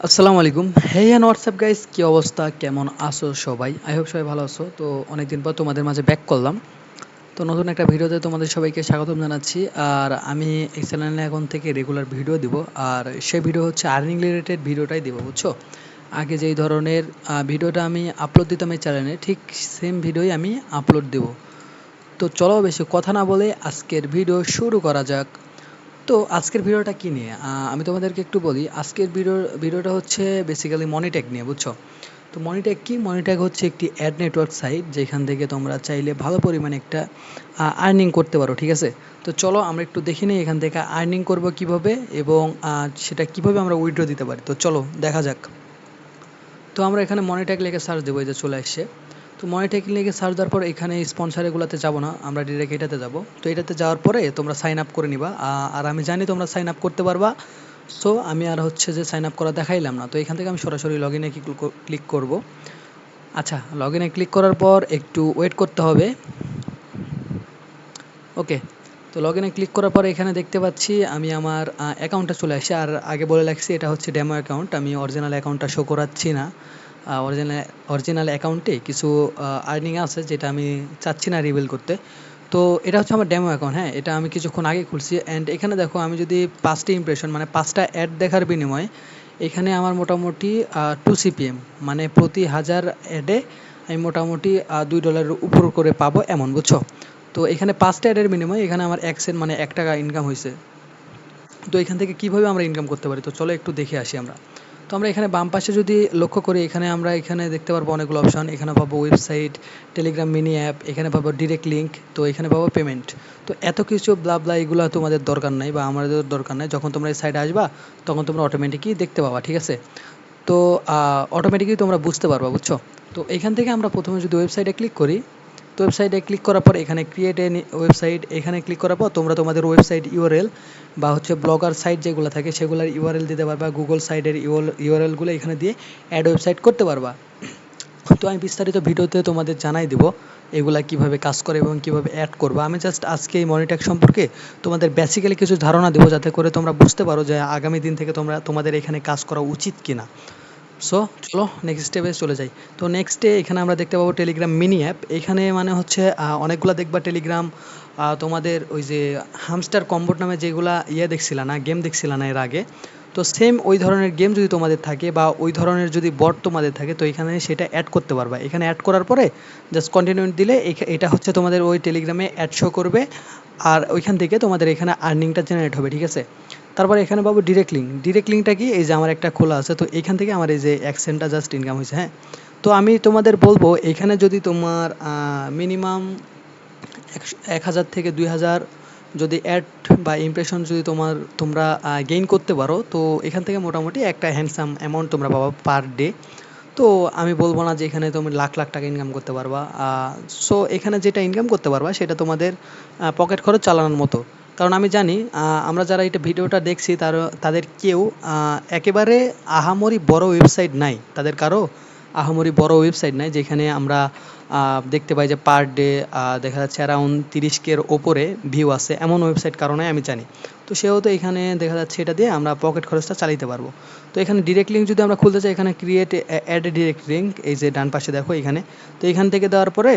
আসসালামু আলাইকুম। হেই and WhatsApp guys, কি অবস্থা? কেমন আছো সবাই? আই হোপ সবাই ভালো আছো। তো অনেকদিন পর তোমাদের মাঝে ব্যাক করলাম। তো নতুন একটা ভিডিওতে তোমাদের সবাইকে স্বাগতম জানাচ্ছি। আর আমি এই চ্যানেলে এখন থেকে রেগুলার ভিডিও দিব। আর সেই ভিডিও হচ্ছে আর্নিং রিলেটেড ভিডিওটাই দিব, বুঝছো? আগে যেই ধরনের ভিডিওটা আমি আপলোড দিতাম এই চ্যানেলে, ঠিক সেম ভিডিওই আমি আপলোড দেব। তো চলো বেশি কথা না বলে আজকের ভিডিও শুরু করা যাক। তো আজকের ভিডিওটা কী নিয়ে? আমি তোমাদেরকে একটু বলি। আজকের ভিডিওটা হচ্ছে বেসিক্যালি মনিট্যাগ নিয়ে, বুঝছো? তো মনিট্যাগ কি? মনিট্যাগ হচ্ছে একটি অ্যাড নেটওয়ার্ক সাইট, যেখান থেকে তোমরা চাইলে ভালো পরিমাণে একটা আর্নিং করতে পারো, ঠিক আছে? তো চলো আমরা একটু দেখে নিই এখান থেকে আর্নিং করব কীভাবে, এবং সেটা কীভাবে আমরা উইথড্র দিতে পারি। তো চলো দেখা যাক। তো আমরা এখানে মনিট্যাগ লিখে সার্চ দেবো, এই যে চলে আসছে। তো মনিট্যাগ লিখে সার্চ দেওয়ার পর এখানে স্পন্সর এগুলোতে যাব না, আমরা ডিরেক্ট এটাতে যাব। তো এটাতে যাওয়ার পরে তোমরা সাইন আপ করে নিবা। আর আমি জানি তোমরা সাইন আপ করতে পারবা। সো আমি আর হচ্ছে যে সাইন আপ করা দেখাইলাম না। তো এখান থেকে আমি সরাসরি লগ ইনে ক্লিক করব। আচ্ছা, লগ ইনে ক্লিক করার পর একটু ওয়েট করতে হবে। ওকে। তো লগ ইনে ক্লিক করার পরে এখানে দেখতে পাচ্ছি আমি আমার অ্যাকাউন্টে চলে আসি। আর আগে বলে রাখছি এটা হচ্ছে ডেমো অ্যাকাউন্ট, আমি অরিজিনাল অ্যাকাউন্টটা শো করাচ্ছি না। অরিজিনাল অ্যাকাউন্টে কিছু আর্নিং আছে যেটা আমি চাচ্ছি না রিভিল করতে। তো এটা হচ্ছে আমার ডেমো অ্যাকাউন্ট, হ্যাঁ, এটা আমি কিছুক্ষণ আগে খুলছি। অ্যান্ড এখানে দেখো আমি যদি 5টি ইমপ্রেশন মানে 5টা অ্যাড দেখার বিনিময়ে এখানে আমার মোটামুটি 2 সিপিএম, মানে প্রতি 1000 অ্যাডে আমি মোটামুটি $2 উপর করে পাবো এমন, বুঝছো? তো এখানে 5টা অ্যাডের বিনিময়ে এখানে আমার 1 সেন্ট মানে ৳1 ইনকাম হইছে। তো এখান থেকে কীভাবে আমরা ইনকাম করতে পারি? তো চলো একটু দেখে আসি আমরা। তো আমরা এখানে বাম পাশে যদি লক্ষ্য করি, এখানে আমরা এখানে দেখতে পারবো অনেকগুলো অপশন। এখানে পাবো ওয়েবসাইট, টেলিগ্রাম মিনি অ্যাপ, এখানে পাবো ডিরেক্ট লিঙ্ক, তো এখানে পাবো পেমেন্ট। তো এত কিছু ব্লা ব্লা এগুলো তোমাদের দরকার নাই বা আমাদের দরকার নাই। যখন তোমরা এই সাইটে আসবা তখন তোমরা অটোমেটিকই দেখতে পাবা, ঠিক আছে? তো অটোমেটিকই তোমরা বুঝতে পারবা, বুঝছো? তো এখান থেকে আমরা প্রথমে যদি ওয়েবসাইটে ক্লিক করি, তো ওয়েবসাইটে ক্লিক করার পর এখানে ক্রিয়েট এ ওয়েবসাইট, এখানে ক্লিক করার পর তোমরা তোমাদের ওয়েবসাইট ইউআরএল বা হচ্ছে ব্লগার সাইট যেগুলো থাকে সেগুলোর ইউআরএল দিতে পারবা। গুগল সাইটের ইউআরএলগুলো এখানে দিয়ে অ্যাড ওয়েবসাইট করতে পারবা। তো আমি বিস্তারিত ভিডিওতে তোমাদের জানাই দেবো এগুলা কিভাবে কাজ করে এবং কিভাবে অ্যাড করবা। আমি জাস্ট আজকে এই মনিট্যাগ সম্পর্কে তোমাদের বেসিক্যালি কিছু ধারণা দেবো, যাতে করে তোমরা বুঝতে পারো যে আগামী দিন থেকে তোমাদের এখানে কাজ করা উচিত কিনা। সো চলো নেক্সট স্টেপে চলে যাই। তো নেক্সটে এখানে আমরা দেখতে পাবো টেলিগ্রাম মিনি অ্যাপ। এখানে মানে হচ্ছে অনেকগুলো দেখবা টেলিগ্রাম তোমাদের ওই যে হামস্টার কম্বোট নামে যেগুলা দেখছিলা না, গেম দেখছিলা না এর আগে, তো সেম ওই ধরনের গেম যদি তোমাদের থাকে বা ওই ধরনের যদি বট তোমাদের থাকে, তো এখানে সেটা অ্যাড করতে পারবা। এখানে অ্যাড করার পরে জাস্ট কন্টিনিউ দিলে এটা হচ্ছে তোমাদের ওই টেলিগ্রামে অ্যাড শো করবে। আর ওইখান থেকে তোমাদের এখানে আর্নিংটা জেনারেট হবে, ঠিক আছে? তারপরে এখানে পাবো ডিরেক্ট লিঙ্ক। ডিরেক্ট লিঙ্কটা কি? এই যে আমার একটা খোলা আছে, তো এখান থেকে আমার এই যে 1 সেন্টটা জাস্ট ইনকাম হয়েছে, হ্যাঁ। তো আমি তোমাদের বলবো এখানে যদি তোমার মিনিমাম 1000 থেকে 2000 যদি অ্যাড বা ইমপ্রেশন যদি তোমরা গেইন করতে পারো, তো এখান থেকে মোটামুটি একটা হ্যান্ডসাম অ্যামাউন্ট তোমরা পাবা পার ডে। তো আমি বলবো না যে এখানে তুমি লাখ লাখ টাকা ইনকাম করতে পারবা। সো এখানে যেটা ইনকাম করতে পারবা সেটা তোমাদের পকেট খরচ চালানোর মতো। কারণ আমি জানি আমরা যারা এটা ভিডিওটা দেখছি তাদের কেউ একেবারে আহামরি বড় ওয়েবসাইট নাই, তাদের কারো আহামরি বড় ওয়েবসাইট নাই যেখানে আমরা দেখতে পাই যে পার ডে দেখা যাচ্ছে অ্যারাউন্ড 30K-র ওপরে ভিউ আছে, এমন ওয়েবসাইট কারণে আমি জানি। তো সেহেতু এখানে দেখা যাচ্ছে এটা দিয়ে আমরা পকেট খরচটা চালাতে পারবো। তো এখানে ডিরেক্ট লিঙ্ক যদি আমরা খুলতে চাই, এখানে create add a direct link, এই যে ডান পাশে দেখো এখানে। তো এখান থেকে দেওয়ার পরে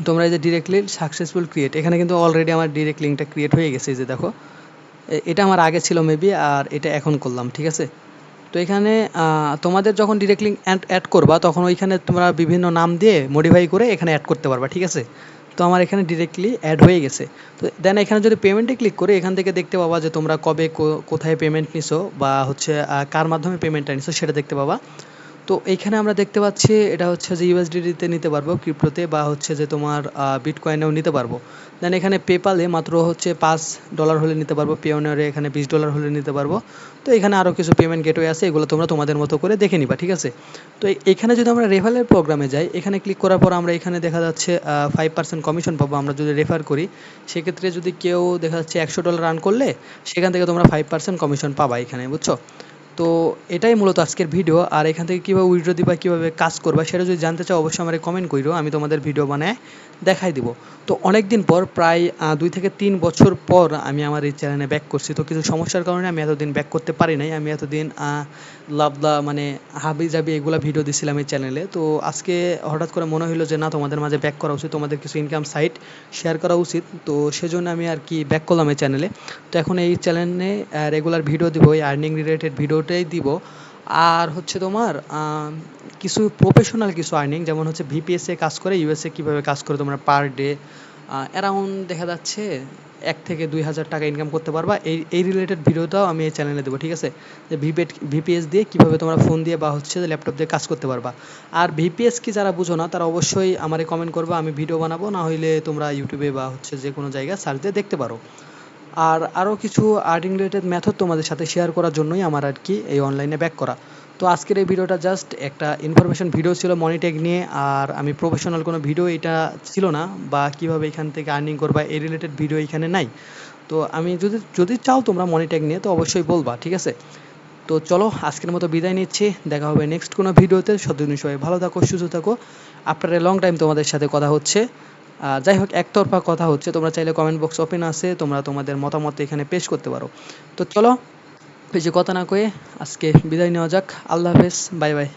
তোমরা এই যে ডিরেক্টলি সাকসেসফুল ক্রিয়েট, এখানে কিন্তু অলরেডি আমার ডিরেক্ট লিঙ্কটা ক্রিয়েট হয়ে গেছে, এই যে দেখো। এটা আমার আগে ছিল মেবি, আর এটা এখন করলাম, ঠিক আছে? তো এখানে তোমাদের যখন ডিরেক্ট লিঙ্ক অ্যাড করবা তখন ওইখানে তোমরা বিভিন্ন নাম দিয়ে মডিফাই করে এখানে অ্যাড করতে পারবা, ঠিক আছে? তো আমার এখানে ডিরেক্টলি অ্যাড হয়ে গেছে। তো দেন এখানে যদি পেমেন্টে ক্লিক করে এখান থেকে দেখতে পাবা যে তোমরা কবে কোথায় পেমেন্ট নিছো বা হচ্ছে কার মাধ্যমে পেমেন্টটা নিছো সেটা দেখতে পাবা। তো এইখানে আমরা দেখতে পাচ্ছি এটা হচ্ছে যে ইউএসডিটিতে নিতে পারবো, ক্রিপ্টোতে, বা হচ্ছে যে তোমার বিটকয়েনেও নিতে পারবো। দেন এখানে পেপালে মাত্র হচ্ছে $5 হলে নিতে পারবো, পেওনিয়ারে এখানে $20 হলে নিতে পারবো। তো এখানে আরও কিছু পেমেন্ট গেটওয়ে আছে, এগুলো তোমরা তোমাদের মতো করে দেখে নিবা, ঠিক আছে? তো এখানে যদি আমরা রেফারেল প্রোগ্রামে যাই, এখানে ক্লিক করার পর আমরা এখানে দেখা যাচ্ছে 5% কমিশন পাবো আমরা যদি রেফার করি। সেক্ষেত্রে যদি কেউ দেখা যাচ্ছে $100 আর্ন করলে সেখান থেকে তোমরা 5% কমিশন পাবা এখানে, বুঝছো? তো এটাই মূলত আজকের ভিডিও। আর এখান থেকে কীভাবে উইথড্র দিবা, কীভাবে কাজ করবা সেটা যদি জানতে চাও অবশ্যই আমাকে কমেন্ট কইরো, আমি তোমাদের ভিডিও বানায় দেখাই দিব। তো অনেক দিন পর, প্রায় 2 থেকে 3 বছর পর আমি আমার এই চ্যানেলে ব্যাক করছি। তো কিছু সমস্যার কারণে আমি এতদিন ব্যাক করতে পারি নাই। আমি এতদিন লাবলা মানে হাবি-জাবি এগুলা ভিডিও দিছিলাম এই চ্যানেলে। তো আজকে হঠাৎ করে মনে হইলো যে না তোমাদের মাঝে ব্যাক করা উচিত। তোমাদের কিছু ইনকাম সাইট শেয়ার করা উচিত। তো সেজন্য আমি আরকি ব্যাক করলাম এই চ্যানেলে। তো এখন এই চ্যানেলে রেগুলার ভিডিও দিব, এই আর্নিং রিলেটেড ভিডিওটাই দিব। আর হচ্ছে তোমার কিছু প্রফেশনাল কিছু আর্নিং, যেমন হচ্ছে VPS এ কাজ করে, US এ কিভাবে কাজ করে তোমরা পার ডে অ্যারাউন্ড দেখা যাচ্ছে ১ থেকে ২,০০০ টাকা ইনকাম করতে পারবা। এই রিলেটেড ভিডিওটাও আমি এই চ্যানেলে দেবো, ঠিক আছে? যে VPS দিয়ে কিভাবে তোমরা ফোন দিয়ে বা হচ্ছে ল্যাপটপ দিয়ে কাজ করতে পারবা। আর VPS কি যারা বুঝো না তারা অবশ্যই আমারে কমেন্ট করবা, আমি ভিডিও বানাবো। না হইলে তোমরা ইউটিউবে বা হচ্ছে যে কোনো জায়গায় সার্চ দিয়ে দেখতে পারো। আর আরও কিছু আর্নিং রিলেটেড মেথড তোমাদের সাথে শেয়ার করার জন্যই আমার আর কি এই অনলাইনে ব্যাক করা। তো আজকের এই ভিডিওটা জাস্ট একটা ইনফরমেশন ভিডিও ছিল মনিটেক নিয়ে। আর আমি প্রফেশনাল কোনো ভিডিও এটা ছিল না, বা কিভাবে এখান থেকে আর্নিং করবা এই রিলেটেড ভিডিও এখানে নাই। তো আমি যদি যদি চাও তোমরা মনিটেক নিয়ে, তো অবশ্যই বলবা, ঠিক আছে? তো চলো আজকের মতো বিদায় নিচ্ছি। দেখা হবে নেক্সট কোনো ভিডিওতে। ততদিন সবাই ভালো থাকো, সুস্থ থাকো। আফটার এ লং টাইম তোমাদের সাথে কথা হচ্ছে। যাই হোক, একতরফা কথা হচ্ছে। তোমরা চাইলে কমেন্ট বক্স ওপেন আছে, তোমরা তোমাদের মতামত এখানে পেশ করতে পারো। তো চলো, বেশি কথা না কয়ে আজকে বিদায় নেওয়া যাক। আল্লাহ হাফেজ, বাই বাই।